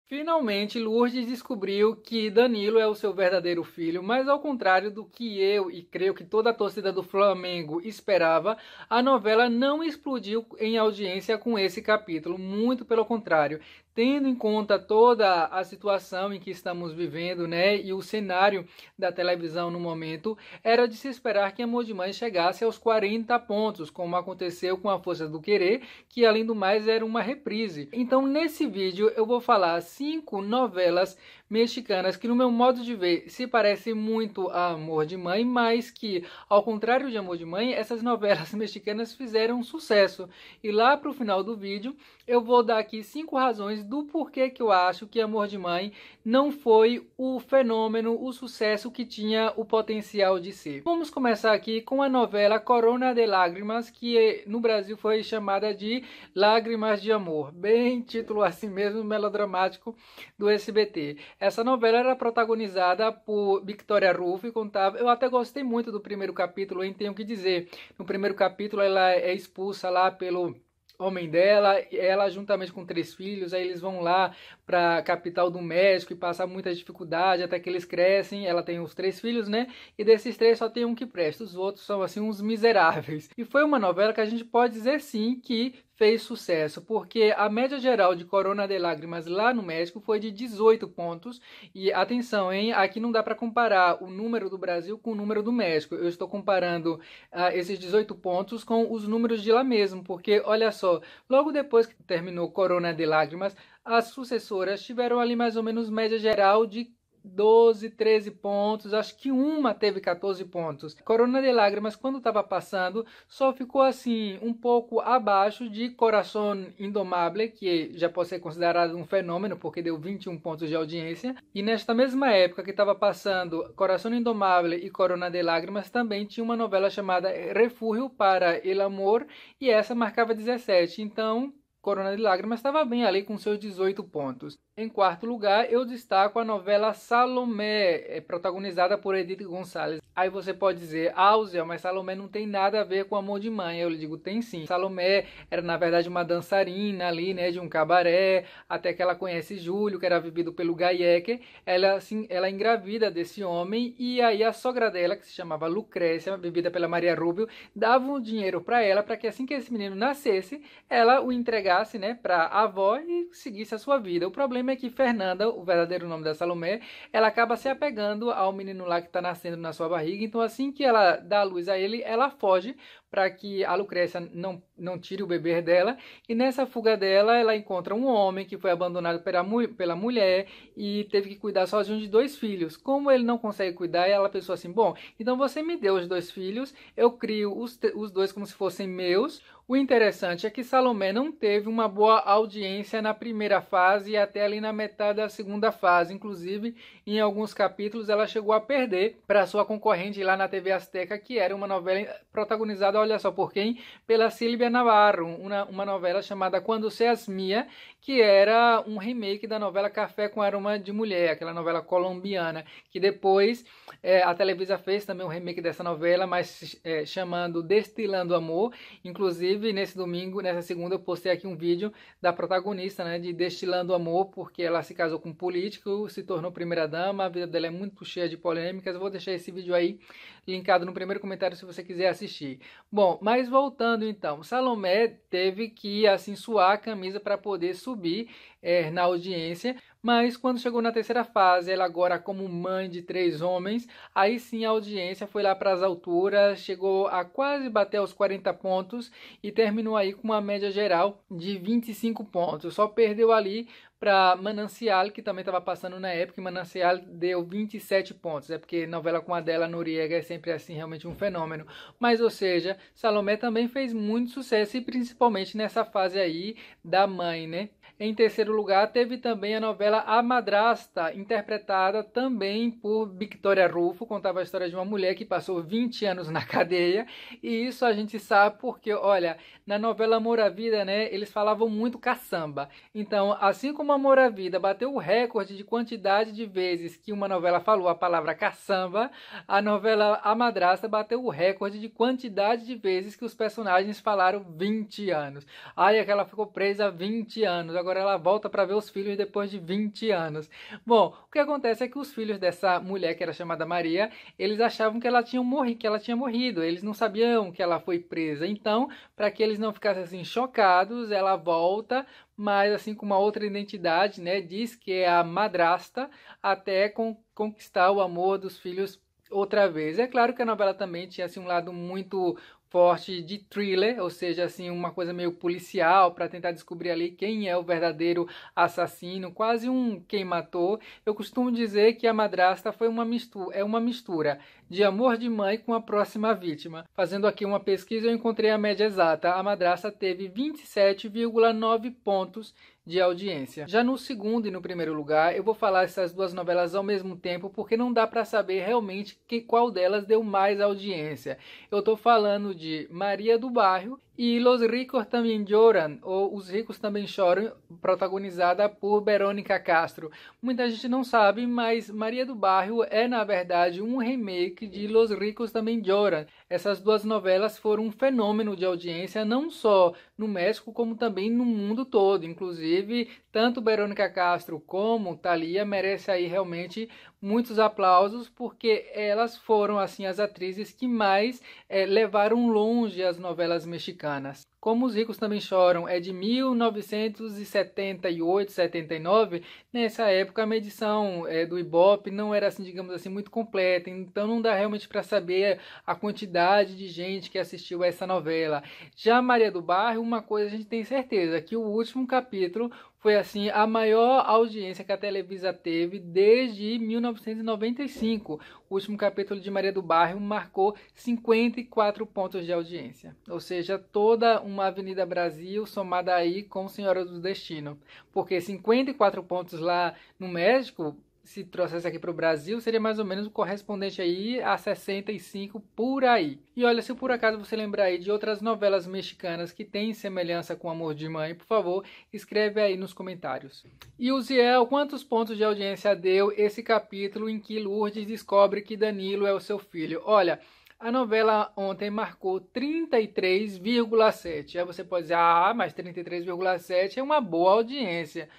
Finalmente, Lourdes descobriu que Danilo é o seu verdadeiro filho, mas ao contrário do que eu e creio que toda a torcida do Flamengo esperava, a novela não explodiu em audiência com esse capítulo, muito pelo contrário. Tendo em conta toda a situação em que estamos vivendo, né, e o cenário da televisão no momento, era de se esperar que Amor de Mãe chegasse aos 40 pontos, como aconteceu com A Força do Querer, que além do mais era uma reprise. Então, nesse vídeo eu vou falar 5 novelas mexicanas que, no meu modo de ver, se parecem muito a Amor de Mãe, mas que, ao contrário de Amor de Mãe, essas novelas mexicanas fizeram sucesso. E lá para o final do vídeo eu vou dar aqui 5 razões do porquê que eu acho que Amor de Mãe não foi o fenômeno, o sucesso que tinha o potencial de ser. Vamos começar aqui com a novela Corona de Lágrimas, que no Brasil foi chamada de Lágrimas de Amor. Bem título assim mesmo, melodramático do SBT. Essa novela era protagonizada por Victoria Rufo e contava... Eu até gostei muito do primeiro capítulo, hein, tenho que dizer. No primeiro capítulo ela é expulsa lá pelo homem dela, ela juntamente com 3 filhos, aí eles vão lá para a capital do México e passam muita dificuldade até que eles crescem. Ela tem os 3 filhos, né? E desses 3 só tem um que presta, os outros são assim uns miseráveis. E foi uma novela que a gente pode dizer sim que fez sucesso, porque a média geral de Corona de Lágrimas lá no México foi de 18 pontos. E atenção, hein? Aqui não dá para comparar o número do Brasil com o número do México. Eu estou comparando esses 18 pontos com os números de lá mesmo, porque olha só, logo depois que terminou Corona de Lágrimas, as sucessoras tiveram ali mais ou menos média geral de 12, 13 pontos, acho que uma teve 14 pontos. Corona de Lágrimas, quando estava passando, só ficou assim, um pouco abaixo de Coração Indomable, que já pode ser considerado um fenômeno, porque deu 21 pontos de audiência. E nesta mesma época que estava passando Coração Indomable e Corona de Lágrimas, também tinha uma novela chamada Refúgio para el Amor, e essa marcava 17. Então, Corona de Lágrimas estava bem ali com seus 18 pontos. Em quarto lugar, eu destaco a novela Salomé, protagonizada por Edith Gonçalves. Aí você pode dizer, Zé, mas Salomé não tem nada a ver com Amor de Mãe. Eu lhe digo, tem sim. Salomé era, na verdade, uma dançarina ali, né, de um cabaré, até que ela conhece Júlio, que era vivido pelo Gaieque. Ela, assim, ela engravida desse homem, e aí a sogra dela, que se chamava Lucrécia, vivida pela Maria Rubio, dava um dinheiro para ela, para que assim que esse menino nascesse, ela o entregasse, né, para a avó e seguisse a sua vida. O problema é que Fernanda, o verdadeiro nome da Salomé, ela acaba se apegando ao menino lá que está nascendo na sua barriga. Então, assim que ela dá a luz a ele, ela foge para que a Lucrécia não tire o bebê dela. E nessa fuga dela, ela encontra um homem que foi abandonado pela mulher e teve que cuidar sozinho de 2 filhos. Como ele não consegue cuidar, ela pensou assim, bom, então você me deu os 2 filhos, eu crio os 2 como se fossem meus. O interessante é que Salomé não teve uma boa audiência na primeira fase e até ali na metade da segunda fase. Inclusive, em alguns capítulos, ela chegou a perder para sua concorrente lá na TV Azteca, que era uma novela protagonizada, olha só por quem? Pela Sílvia Navarro, uma novela chamada Quando Seas Mia, que era um remake da novela Café com Aroma de Mulher, aquela novela colombiana, que depois a Televisa fez também um remake dessa novela, mas chamando Destilando Amor. Inclusive, nesse domingo, nessa segunda, eu postei aqui um vídeo da protagonista, né, de Destilando Amor, porque ela se casou com um político, se tornou primeira-dama, a vida dela é muito cheia de polêmicas. Eu vou deixar esse vídeo aí linkado no primeiro comentário se você quiser assistir. Bom, mas voltando então, Salomé teve que assim suar a camisa para poder subir na audiência, mas quando chegou na terceira fase, ela agora como mãe de 3 homens, aí sim a audiência foi lá para as alturas, chegou a quase bater aos 40 pontos e terminou aí com uma média geral de 25 pontos. Só perdeu ali para Manancial, que também estava passando na época, e Manancial deu 27 pontos. É porque novela com Adela Noriega é sempre assim, realmente um fenômeno. Mas, ou seja, Salomé também fez muito sucesso, e principalmente nessa fase aí da mãe, né? Em terceiro lugar, teve também a novela A Madrasta, interpretada também por Victoria Rufo. Contava a história de uma mulher que passou 20 anos na cadeia, e isso a gente sabe porque, olha, na novela Amor à Vida, né, eles falavam muito caçamba. Então, assim como Amor à Vida bateu o recorde de quantidade de vezes que uma novela falou a palavra caçamba, a novela A Madrasta bateu o recorde de quantidade de vezes que os personagens falaram 20 anos. Ai, aquela ficou presa 20 anos. Agora agora ela volta para ver os filhos depois de 20 anos. Bom, o que acontece é que os filhos dessa mulher, que era chamada Maria, eles achavam que ela tinha morrido, eles não sabiam que ela foi presa. Então, para que eles não ficassem assim chocados, ela volta, mas assim com uma outra identidade, né? Diz que é a madrasta, até conquistar o amor dos filhos outra vez. É claro que a novela também tinha assim, um lado muito forte de thriller, ou seja, assim, uma coisa meio policial para tentar descobrir ali quem é o verdadeiro assassino, quase um quem matou. Eu costumo dizer que a madrasta foi uma mistura de Amor de Mãe com A Próxima Vítima. Fazendo aqui uma pesquisa, eu encontrei a média exata. A madrasta teve 27,9 pontos de audiência. Já no segundo e no primeiro lugar, eu vou falar essas duas novelas ao mesmo tempo, porque não dá para saber realmente qual delas deu mais audiência. Eu estou falando de Maria do Bairro e Los Ricos Também Lloran, ou Os Ricos Também Choram, protagonizada por Verônica Castro. Muita gente não sabe, mas Maria do Bairro é, na verdade, um remake de Los Ricos Também Lloran. Essas duas novelas foram um fenômeno de audiência, não só no México, como também no mundo todo. Inclusive, tanto Verônica Castro como Thalia merecem aí realmente muitos aplausos, porque elas foram assim as atrizes que mais levaram longe as novelas mexicanas. Como Os Ricos Também Choram é de 1978, 79, nessa época a medição do Ibope não era assim, digamos assim, muito completa, então não dá realmente para saber a quantidade de gente que assistiu a essa novela. Já Maria do Bairro, uma coisa a gente tem certeza, que o último capítulo foi assim a maior audiência que a Televisa teve desde 1995. O último capítulo de Maria do Bairro marcou 54 pontos de audiência. Ou seja, toda uma Avenida Brasil somada aí com Senhora do Destino. Porque 54 pontos lá no México, se trouxesse aqui para o Brasil, seria mais ou menos o correspondente aí a 65 por aí. E olha, se por acaso você lembrar aí de outras novelas mexicanas que têm semelhança com Amor de Mãe, por favor, escreve aí nos comentários. E o Ziel, quantos pontos de audiência deu esse capítulo em que Lourdes descobre que Danilo é o seu filho? Olha, a novela ontem marcou 33,7. Aí você pode dizer, mas 33,7 é uma boa audiência.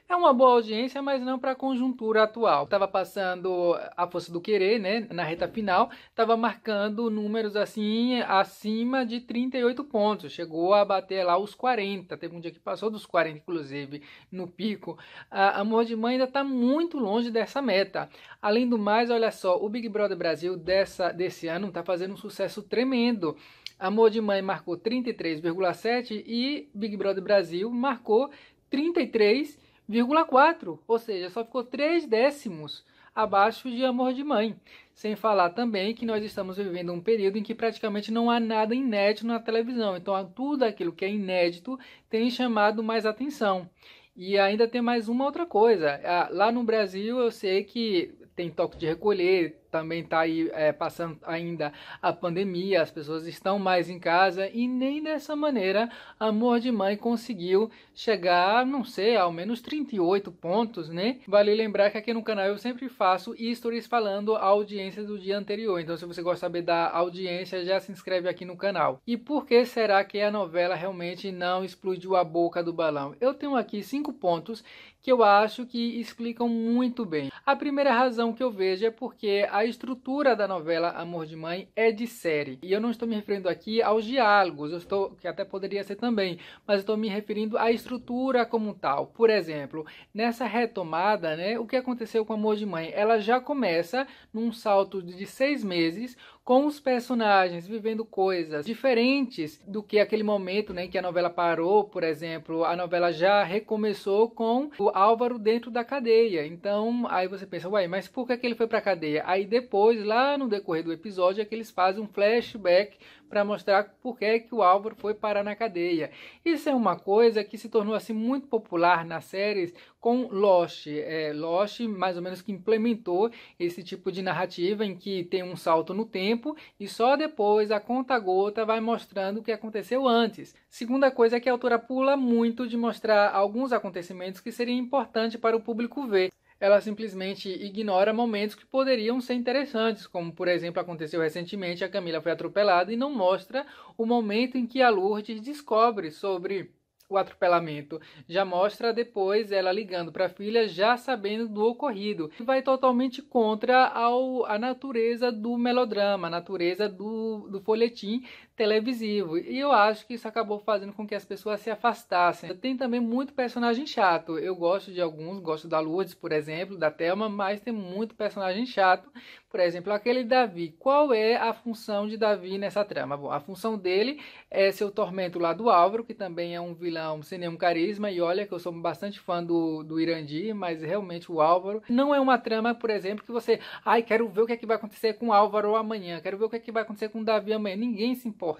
É uma boa audiência, mas não para a conjuntura atual. Estava passando A Força do Querer, né, na reta final, estava marcando números assim acima de 38 pontos. Chegou a bater lá os 40. Teve um dia que passou dos 40, inclusive, no pico. Amor de Mãe ainda está muito longe dessa meta. Além do mais, olha só, o Big Brother Brasil desse ano está fazendo um sucesso tremendo. Amor de Mãe marcou 33,7 e Big Brother Brasil marcou 33,4, ou seja, só ficou 3 décimos abaixo de Amor de Mãe. Sem falar também que nós estamos vivendo um período em que praticamente não há nada inédito na televisão. Então, tudo aquilo que é inédito tem chamado mais atenção. E ainda tem mais uma outra coisa. Lá no Brasil, eu sei que tem toque de recolher, também está aí passando ainda a pandemia, as pessoas estão mais em casa e nem dessa maneira Amor de Mãe conseguiu chegar, não sei, ao menos 38 pontos, né? Vale lembrar que aqui no canal eu sempre faço stories falando a audiência do dia anterior, então se você gosta de saber da audiência, já se inscreve aqui no canal. E por que será que a novela realmente não explodiu a boca do balão? Eu tenho aqui 5 pontos que eu acho que explicam muito bem. A primeira razão que eu vejo é porque a estrutura da novela Amor de Mãe é de série. E eu não estou me referindo aqui aos diálogos, que até poderia ser também, mas estou me referindo à estrutura como tal. Por exemplo, nessa retomada, né, o que aconteceu com Amor de Mãe? Ela já começa num salto de 6 meses, com os personagens vivendo coisas diferentes do que aquele momento, né, em que a novela parou. Por exemplo, a novela já recomeçou com o Álvaro dentro da cadeia. Então, aí você pensa, uai, mas por que ele foi para a cadeia? Aí depois, lá no decorrer do episódio, é que eles fazem um flashback para mostrar por que o Álvaro foi parar na cadeia. Isso é uma coisa que se tornou assim muito popular nas séries com Lost. Lost, mais ou menos, que implementou esse tipo de narrativa em que tem um salto no tempo e só depois a conta-gota vai mostrando o que aconteceu antes. Segunda coisa é que a autora pula muito de mostrar alguns acontecimentos que seriam importantes para o público ver. Ela simplesmente ignora momentos que poderiam ser interessantes, como, por exemplo, aconteceu recentemente, a Camila foi atropelada e não mostra o momento em que a Lourdes descobre sobre o atropelamento. Já mostra depois ela ligando para a filha já sabendo do ocorrido. Vai totalmente contra a natureza do melodrama, a natureza do folhetim televisivo. E eu acho que isso acabou fazendo com que as pessoas se afastassem. Tem também muito personagem chato. Eu gosto de alguns, gosto da Lourdes, por exemplo, da Thelma, mas tem muito personagem chato. Por exemplo, aquele Davi. Qual é a função de Davi nessa trama? Bom, a função dele é ser o tormento lá do Álvaro, que também é um vilão sem nenhum carisma. E olha que eu sou bastante fã do Irandir, mas realmente o Álvaro não é uma trama, por exemplo, que você... Ai, quero ver o que é que vai acontecer com o Álvaro amanhã. Quero ver o que é que vai acontecer com o Davi amanhã. Ninguém se importa.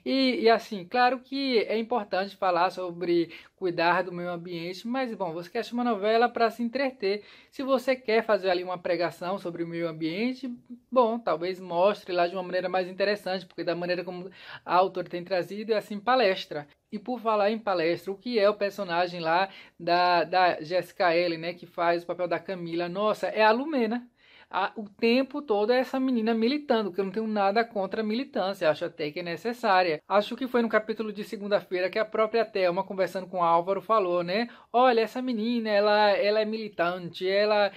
E assim, claro que é importante falar sobre cuidar do meio ambiente, mas bom, você quer assistir uma novela para se entreter. Se você quer fazer ali uma pregação sobre o meio ambiente, bom, talvez mostre lá de uma maneira mais interessante, porque da maneira como a autora tem trazido é assim, palestra. E por falar em palestra, o que é o personagem lá da Jessica Ellen, né, que faz o papel da Camila? Nossa, é a Lumena. O tempo todo é essa menina militando, que eu não tenho nada contra a militância, acho até que é necessária. Acho que foi no capítulo de segunda-feira que a própria Thelma, conversando com o Álvaro, falou, né? Olha, essa menina, ela é militante, ela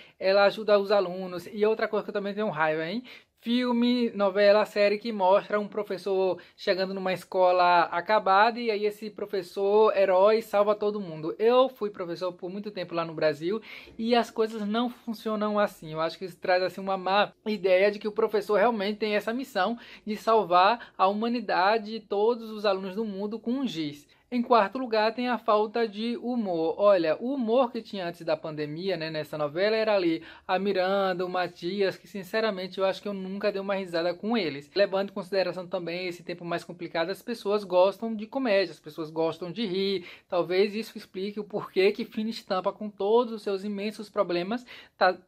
ajuda os alunos. E outra coisa que eu também tenho raiva, hein? Filme, novela, série que mostra um professor chegando numa escola acabada e aí esse professor herói salva todo mundo. Eu fui professor por muito tempo lá no Brasil e as coisas não funcionam assim. Eu acho que isso traz assim uma má ideia de que o professor realmente tem essa missão de salvar a humanidade e todos os alunos do mundo com um giz. Em quarto lugar, tem a falta de humor. Olha, o humor que tinha antes da pandemia, né, nessa novela, era ali a Miranda, o Matias, que sinceramente eu acho que eu nunca dei uma risada com eles. Levando em consideração também esse tempo mais complicado, as pessoas gostam de comédia, as pessoas gostam de rir. Talvez isso explique o porquê que Fina Estampa, com todos os seus imensos problemas,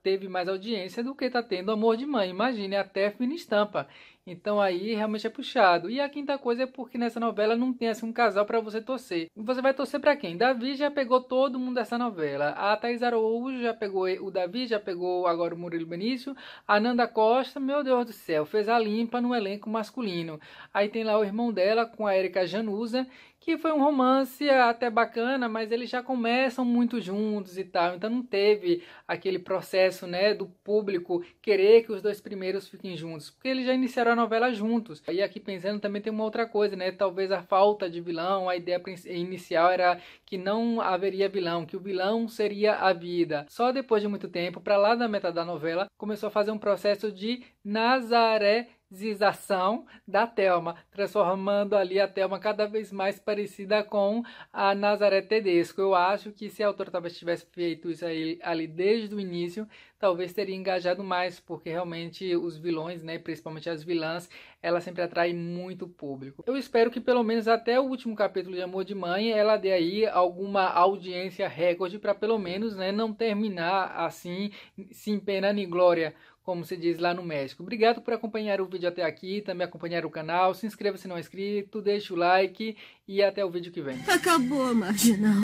teve mais audiência do que tá tendo Amor de Mãe. Imagine, até Fina Estampa. Então aí realmente é puxado. E a quinta coisa é porque nessa novela não tem assim um casal para você torcer. Você vai torcer para quem? Davi já pegou todo mundo dessa novela. A Thaís Araújo já pegou o Davi, já pegou agora o Murilo Benício. A Nanda Costa, meu Deus do céu, fez a limpa no elenco masculino. Aí tem lá o irmão dela com a Erika Januza, que foi um romance até bacana, mas eles já começam muito juntos e tal. Então não teve aquele processo, né, do público querer que os dois primeiros fiquem juntos, porque eles já iniciaram a novela juntos. E aqui pensando também tem uma outra coisa, né, talvez a falta de vilão, a ideia inicial era que não haveria vilão, que o vilão seria a vida. Só depois de muito tempo, para lá da metade da novela, começou a fazer um processo de nazarezização da Thelma, transformando ali a Thelma cada vez mais parecida com a Nazaré Tedesco. Eu acho que se a autora talvez tivesse feito isso aí, ali desde o início, talvez teria engajado mais, porque realmente os vilões, né, principalmente as vilãs, ela sempre atrai muito público. Eu espero que pelo menos até o último capítulo de Amor de Mãe ela dê aí alguma audiência recorde para pelo menos, né, não terminar assim, sem pena nem glória, como se diz lá no México. Obrigado por acompanhar o vídeo até aqui, também acompanhar o canal. Se inscreva se não é inscrito, deixa o like e até o vídeo que vem. Acabou, Marginal.